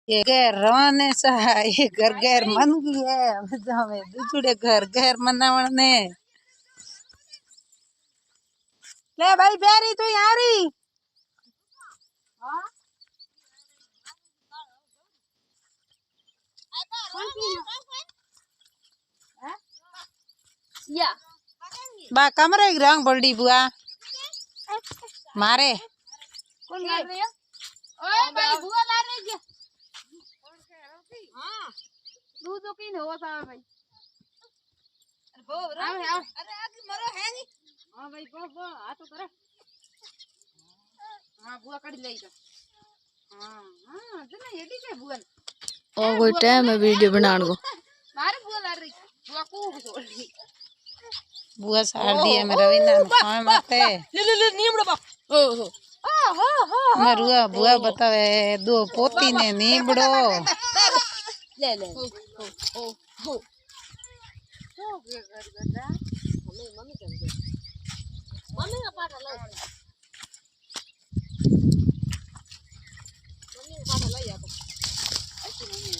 ये घर रवाने सा ये घर घर मन गई है हमें दूसरे घर घर मनावण ने ले भाई प्यारी तू यारी बा कमरे की रंग बल्डी बुआ मारे कौन ला रही है? ओए भाई बुआ ला रही है। हां दूध तो की हो सा भाई अरे बो अरे आगे मरो है नी हां भाई बो आ तो करे हां बुआ कड़ी ले जा हां हां जना एडी के बुआ ओ कोई टाइम है वीडियो बनाने को मारे बुआ ला रही बुआ को छोड़ दी बुआ साड़ दिए में रवीना खाए मते ले नीमड़ो बा ओ हो मरुआ बुआ बतावे दो पोती ने नीबड़ो ले हो के कर गदा मम्मी कर दे मम्मी का पाटा ले मम्मी का पाटा ले या तो ऐसे मम्मी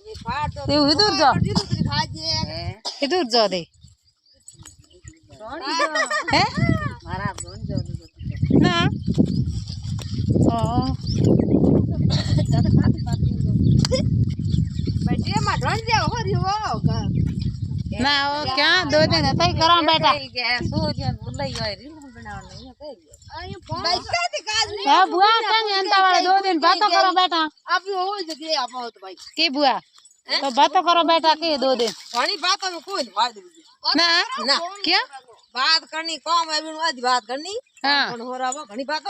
ये पाट ते इधर जा खाजे इधर जा दे है मारा दोन जो ना ओ ज्यादा खाती पाती बैठे मा ढोल जा हो रही हो ना वो क्या 2 दिन तई करा बेटा सो जन बुलाई है रील बनावण नहीं है अयो बैठा थी काज ए बुआ संग अंता वाले 2 दिन बात करो बेटा अब हो जगे आप हो तो भाई की बुआ तो बात करो बेटा के 2 दिन घणी बातों में कोई नहीं वाद ना ना क्या बात करनी काम है बिन आधी बात करनी हां पण हो रहा वो घणी बातों